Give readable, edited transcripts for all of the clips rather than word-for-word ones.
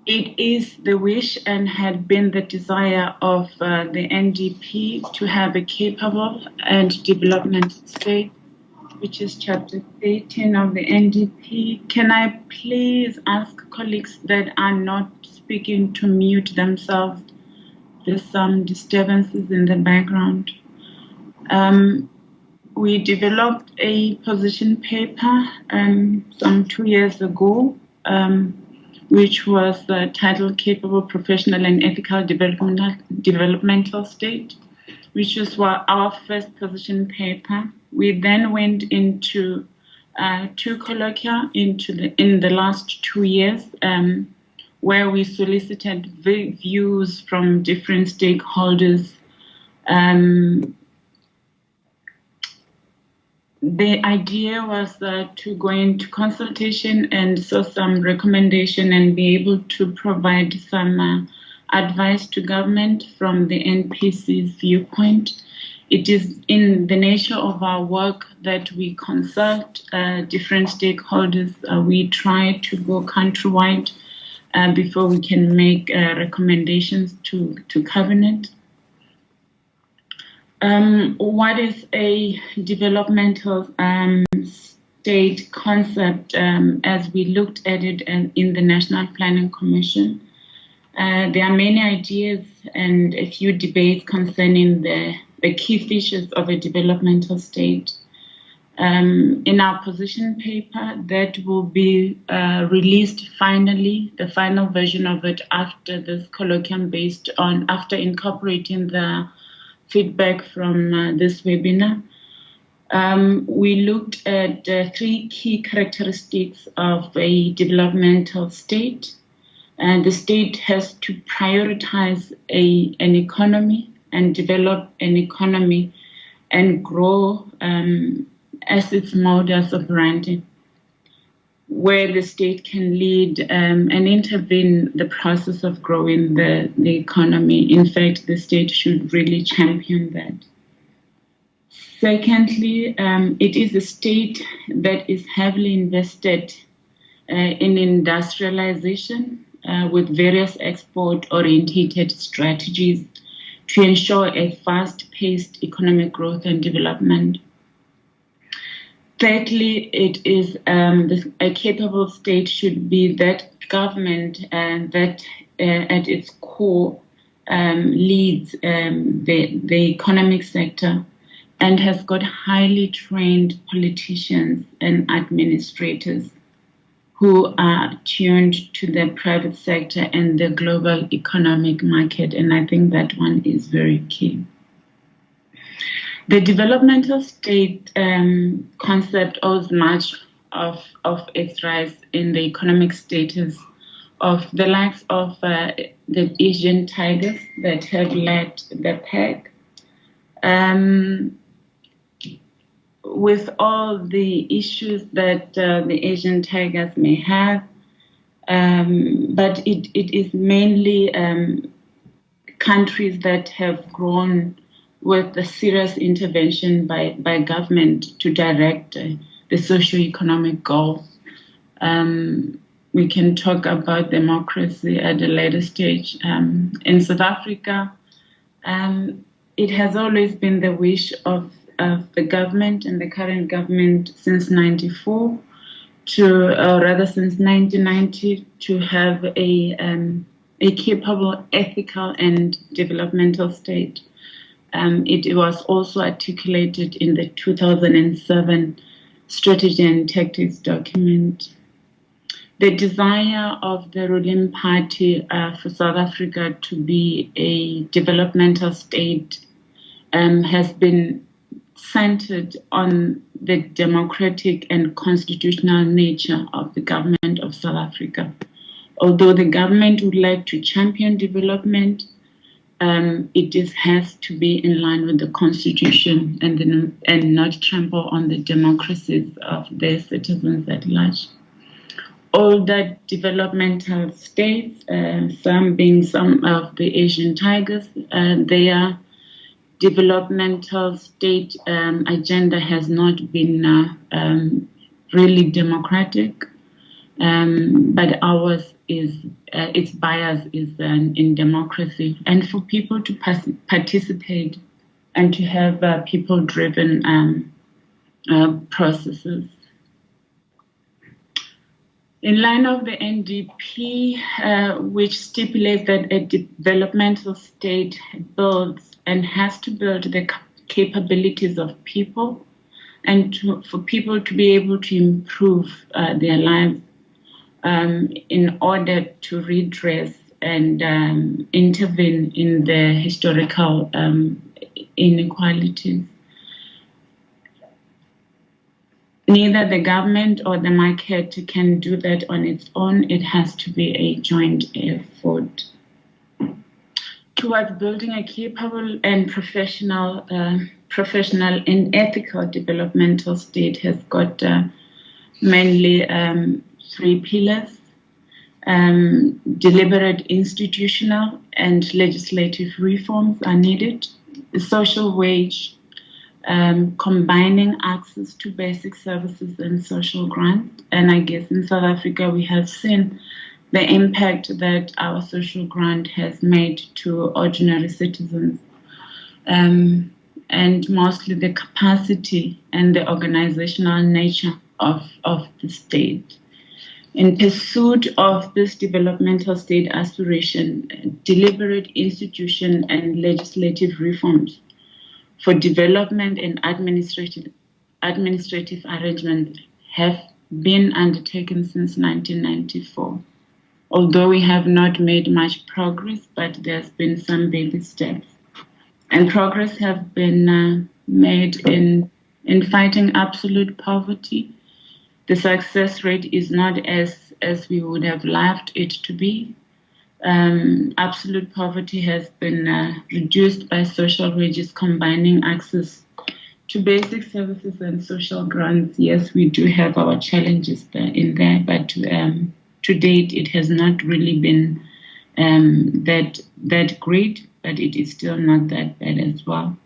It is the wish and had been the desire of the NDP to have a capable and developmental state, which is chapter 18 of the NDP. Can I please ask colleagues that are not speaking to mute themselves? There's some disturbances in the background. We developed a position paper some 2 years ago, which was titled Capable, Professional and Ethical Developmental State, which was our first position paper. We then went into 2 colloquia in the last 2 years, where we solicited views from different stakeholders. The idea was to go into consultation and so some recommendation and be able to provide some advice to government from the NPC's viewpoint. It is in the nature of our work that we consult different stakeholders. We try to go countrywide before we can make recommendations to cabinet. What is a developmental state concept as we looked at it in the National Planning Commission? There are many ideas and a few debates concerning the key features of a developmental state. In our position paper, that will be released finally, the final version of it after this colloquium after incorporating the feedback from this webinar. We looked at 3 key characteristics of a developmental state. And the state has to prioritize an economy and develop an economy and grow as its modus operandi, where the state can lead and intervene the process of growing the economy. In fact, the state should really champion that. Secondly, it is a state that is heavily invested in industrialization with various export-oriented strategies to ensure a fast-paced economic growth and development. Thirdly, it is a capable state should be that government that at its core leads the economic sector and has got highly trained politicians and administrators who are tuned to the private sector and the global economic market. And I think that one is very key. The developmental state concept owes much of its rise in the economic status of the likes of the Asian tigers that have led the pack. With all the issues that the Asian tigers may have, but it is mainly countries that have grown with a serious intervention by government to direct the socio-economic goals. We can talk about democracy at a later stage. In South Africa, it has always been the wish of the government and the current government since 94 since 1990 to have a capable, ethical and developmental state. It was also articulated in the 2007 Strategy and Tactics document. The desire of the ruling party for South Africa to be a developmental state has been centered on the democratic and constitutional nature of the government of South Africa. Although the government would like to champion development, it has to be in line with the Constitution and not trample on the democracies of their citizens at large. All that developmental states, some being some of the Asian tigers, their developmental state agenda has not been really democratic, but ours is its bias is in democracy, and for people to participate and to have people-driven processes. In line of the NDP, which stipulates that a developmental state builds and has to build the capabilities of people, and for people to be able to improve their lives in order to redress and intervene in the historical inequalities. Neither the government or the market can do that on its own. It has to be a joint effort. Towards building a capable and professional and ethical developmental state has got mainly 3 pillars. Deliberate institutional and legislative reforms are needed. The social wage, combining access to basic services and social grants. And I guess in South Africa, we have seen the impact that our social grant has made to ordinary citizens, and mostly the capacity and the organizational nature of the state. In pursuit of this developmental state aspiration, deliberate institution and legislative reforms for development and administrative arrangements have been undertaken since 1994. Although we have not made much progress, but there's been some baby steps. And progress have been made in fighting absolute poverty. The success rate is not as we would have loved it to be. Absolute poverty has been reduced by social wages, combining access to basic services and social grants. Yes, we do have our challenges in there, but to date, it has not really been that great, but it is still not that bad as well.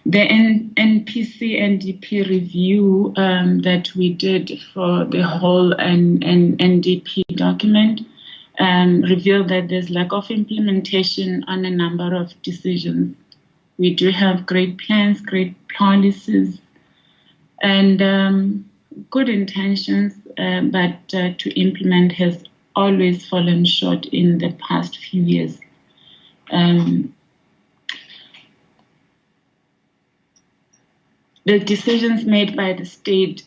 The NPC NDP review that we did for the whole NDP document revealed that there's lack of implementation on a number of decisions. We do have great plans, great policies, and good intentions, but to implement has always fallen short in the past few years. The decisions made by the state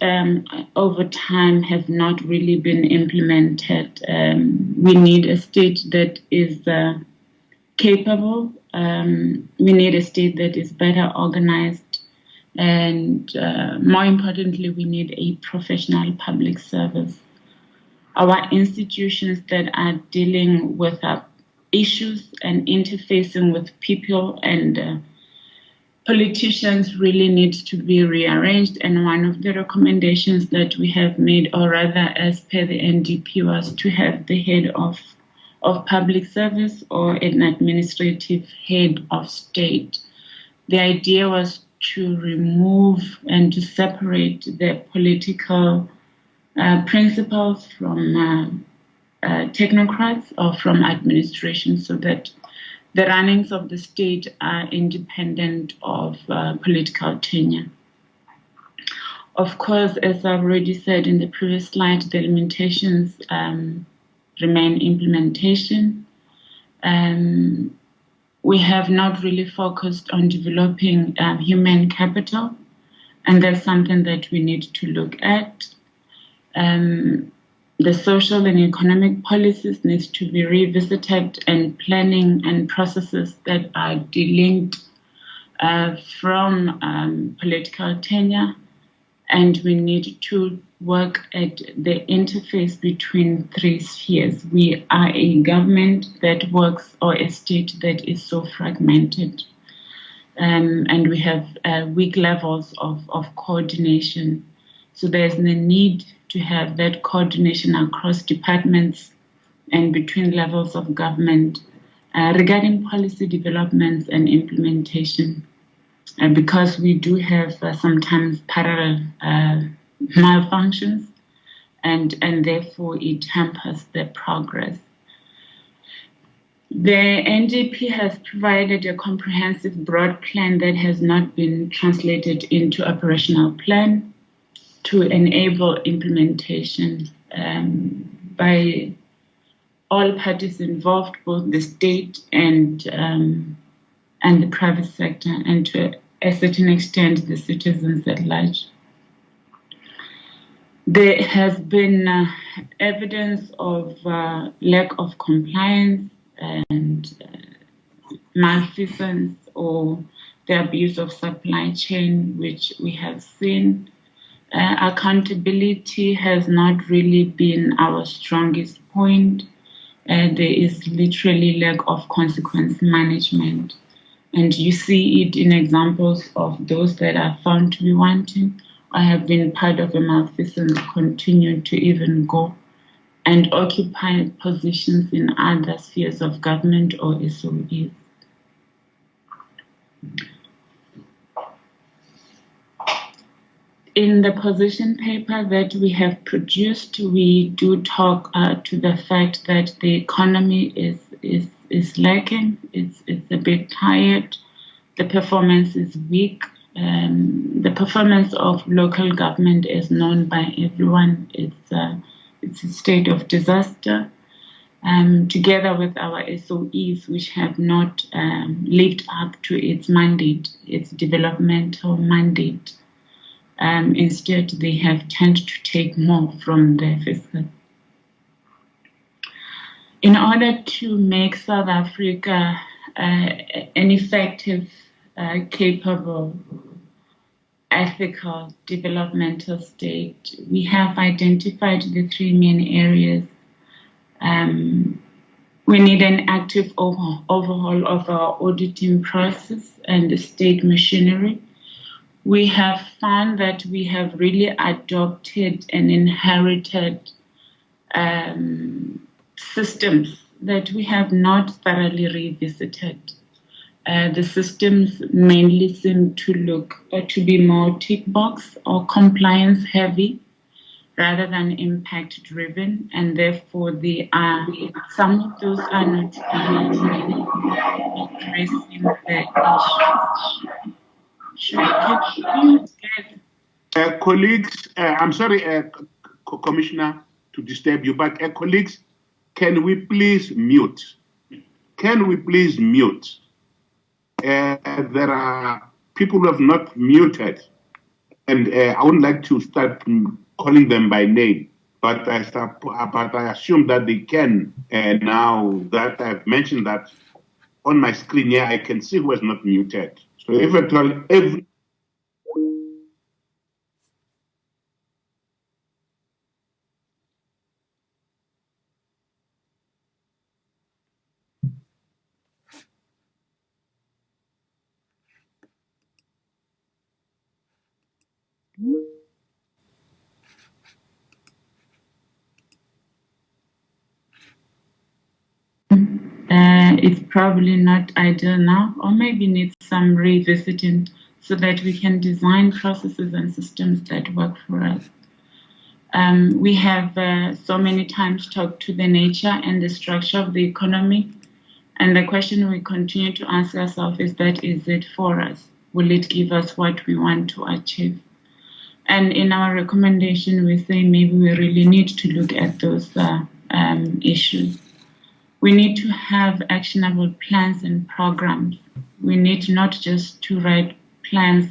over time have not really been implemented. We need a state that is capable. We need a state that is better organized. And more importantly, we need a professional public service. Our institutions that are dealing with issues and interfacing with people and politicians really need to be rearranged, and one of the recommendations that we have made, or rather as per the NDP, was to have the head of public service or an administrative head of state. The idea was to remove and to separate the political principles from technocrats or from administration, so that the runnings of the state are independent of political tenure. Of course, as I've already said in the previous slide, the limitations remain implementation. We have not really focused on developing human capital, and that's something that we need to look at. The social and economic policies need to be revisited, and planning and processes that are delinked from political tenure. And we need to work at the interface between 3 spheres. We are a government that works, or a state that is so fragmented. And we have weak levels of coordination. So there's the need to have that coordination across departments and between levels of government regarding policy developments and implementation, because we do have sometimes parallel malfunctions, and therefore it hampers the progress. The NDP has provided a comprehensive broad plan that has not been translated into operational plan to enable implementation by all parties involved, both the state and the private sector, and to a certain extent the citizens at large. There has been evidence of lack of compliance and malfeasance or the abuse of supply chain, which we have seen. Accountability has not really been our strongest point. There is literally lack of consequence management. And you see it in examples of those that are found to be wanting or have been part of a malfeasance continue to even go and occupy positions in other spheres of government or SOEs. In the position paper that we have produced, we do talk to the fact that the economy is lacking, it's a bit tired, the performance is weak. The performance of local government is known by everyone. It's a state of disaster. Together with our SOEs, which have not lived up to its mandate, its developmental mandate. Instead, they have tended to take more from the fiscal. In order to make South Africa an effective, capable, ethical, developmental state, we have identified the three main areas. We need an active overhaul of our auditing process and the state machinery. We have found that we have really adopted and inherited systems that we have not thoroughly revisited. The systems mainly seem to look to be more tick box or compliance heavy rather than impact driven, and therefore they are, some of those are not really addressing the issues. Colleagues, I'm sorry, Commissioner, to disturb you, but colleagues, can we please mute? Can we please mute? There are people who have not muted, and I wouldn't like to start calling them by name, but I assume that they can. And now that I've mentioned that on my screen here, I can see who was not muted. So if at all, every it's probably not ideal now, or maybe needs some revisiting so that we can design processes and systems that work for us. We have so many times talked to the nature and the structure of the economy, and the question we continue to ask ourselves is that, is it for us? Will it give us what we want to achieve? And in our recommendation, we say maybe we really need to look at those issues. We need to have actionable plans and programs. We need not just to write plans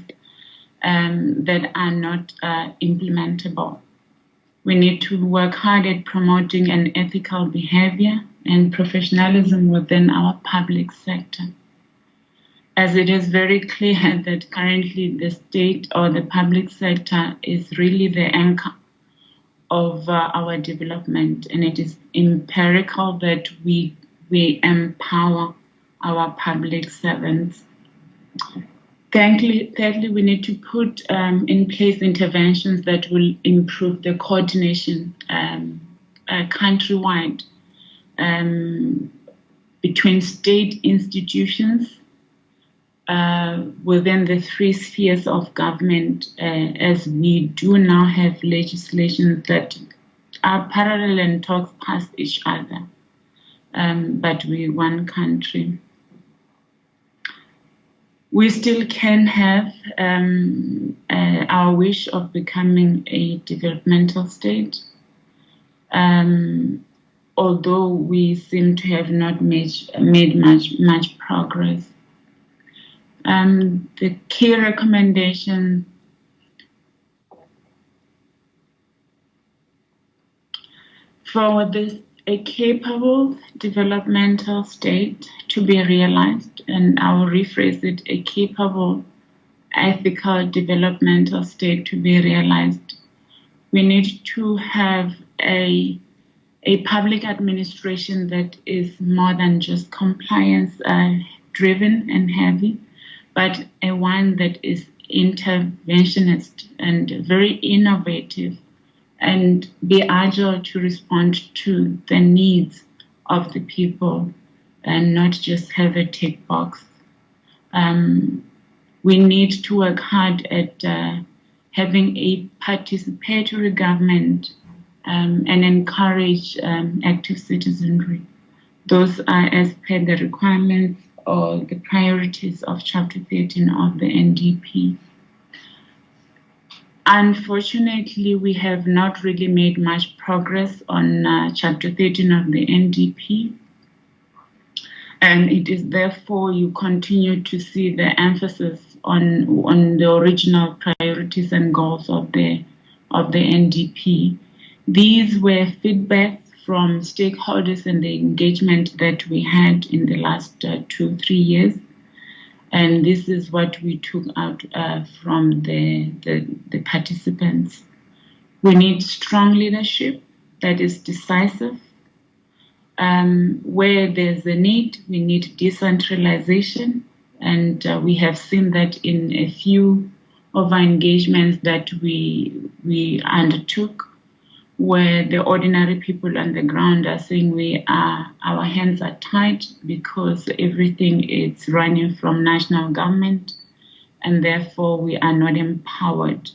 that are not implementable. We need to work hard at promoting an ethical behavior and professionalism within our public sector, as it is very clear that currently the state or the public sector is really the anchor of our development, and it is empirical that we empower our public servants. Thirdly, we need to put in place interventions that will improve the coordination countrywide between state institutions within the three spheres of government, as we do now have legislation that are parallel and talk past each other, but we're one country. We still can have our wish of becoming a developmental state, although we seem to have not made much progress. The key recommendation for this, a capable developmental state to be realized, and I will rephrase it, a capable ethical developmental state to be realized, we need to have a public administration that is more than just compliance driven and heavy, but a one that is interventionist and very innovative and be agile to respond to the needs of the people and not just have a tick box. We need to work hard at having a participatory government and encourage active citizenry. Those are as per the requirements or the priorities of Chapter 13 of the NDP. Unfortunately, we have not really made much progress on Chapter 13 of the NDP. And it is therefore you continue to see the emphasis on the original priorities and goals of the NDP. These were feedback from stakeholders and the engagement that we had in the last 2-3 years. And this is what we took out from the participants. We need strong leadership that is decisive. Where there's a need, we need decentralization. And we have seen that in a few of our engagements that we undertook, where the ordinary people on the ground are saying our hands are tied because everything is running from national government, and therefore we are not empowered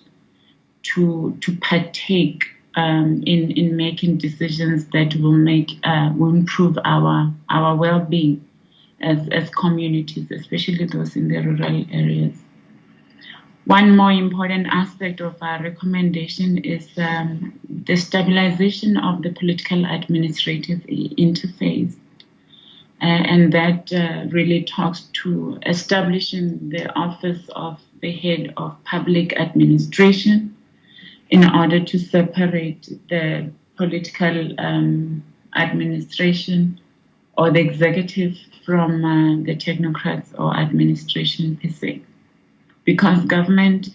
to partake in making decisions that will improve our well-being as communities, especially those in the rural areas. One more important aspect of our recommendation is the stabilization of the political administrative interface. And that really talks to establishing the office of the head of public administration in order to separate the political administration or the executive from the technocrats or administration per se. Because government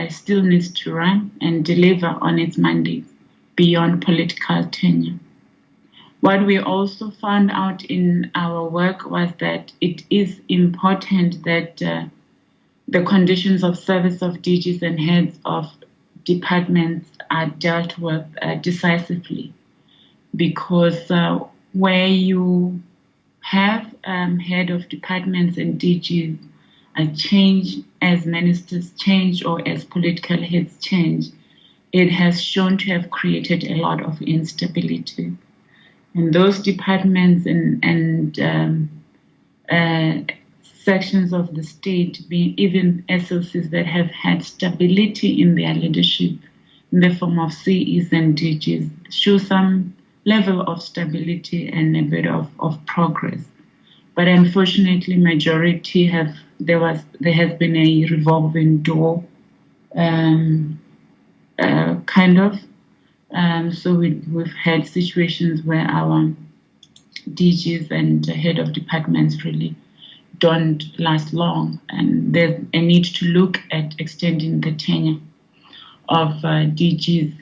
still needs to run and deliver on its mandates beyond political tenure. What we also found out in our work was that it is important that the conditions of service of DGs and heads of departments are dealt with decisively, because where you have head of departments and DGs change as ministers change or as political heads change, it has shown to have created a lot of instability. And those departments and sections of the state, being even SOCs that have had stability in their leadership in the form of CEs and DGs, show some level of stability and a bit of progress. But unfortunately, majority there has been a revolving door kind of. So we've had situations where our DGs and head of departments really don't last long, and there's a need to look at extending the tenure of DGs,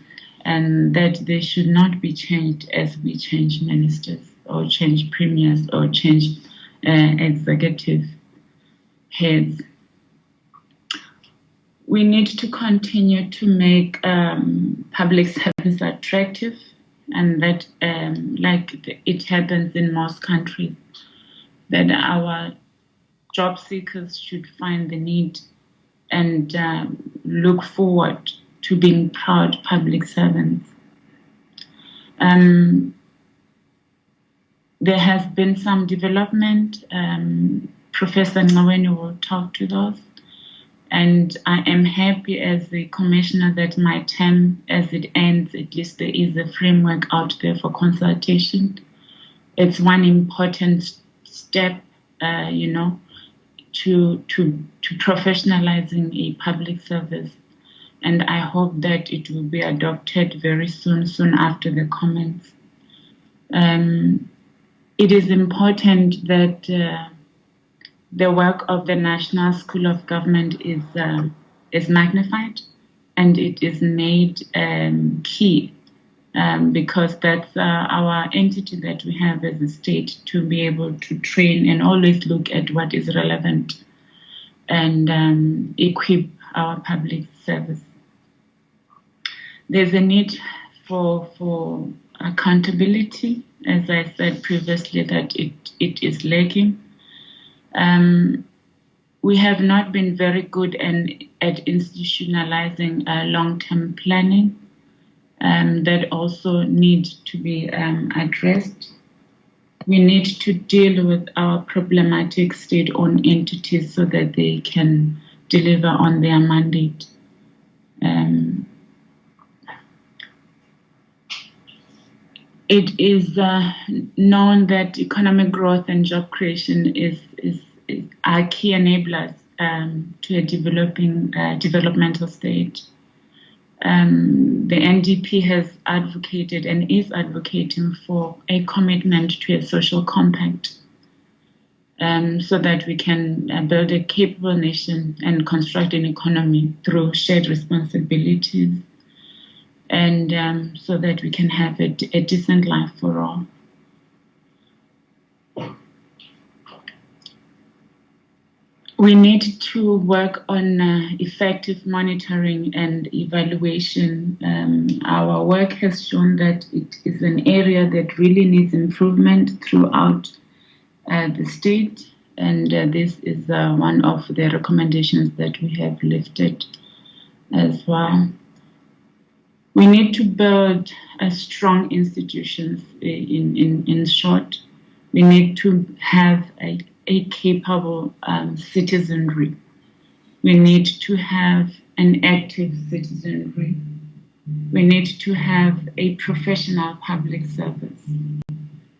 and that they should not be changed as we change ministers or change premiers or change executive heads. We need to continue to make public service attractive, and that, like it happens in most countries, that our job seekers should find the need and look forward to being proud public servants. There has been some development. Professor Ncaweni will talk to those. And I am happy as the commissioner that my term, as it ends, at least there is a framework out there for consultation. It's one important step, to professionalizing a public service. And I hope that it will be adopted very soon after the comments. It is important that the work of the National School of Government is magnified and it is made key because that's our entity that we have as a state to be able to train and always look at what is relevant and equip our public service. There's a need for accountability, as I said previously, that it is lacking. We have not been very good at institutionalizing long-term planning that also need to be addressed. We need to deal with our problematic state-owned entities so that they can deliver on their mandate. It is known that economic growth and job creation are key enablers to a developing developmental state. The NDP has advocated and is advocating for a commitment to a social compact so that we can build a capable nation and construct an economy through shared responsibilities and so that we can have a decent life for all. We need to work on effective monitoring and evaluation. Our work has shown that it is an area that really needs improvement throughout the state, and this is one of the recommendations that we have lifted as well. We need to build strong institutions. In short, we need to have a capable citizenry. We need to have an active citizenry. We need to have a professional public service.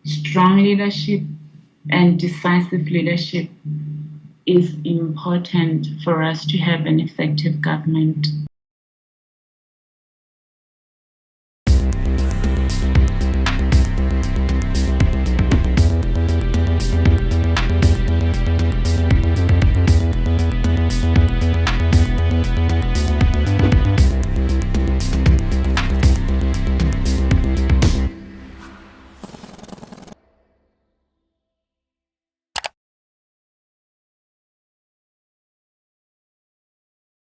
Strong leadership and decisive leadership is important for us to have an effective government.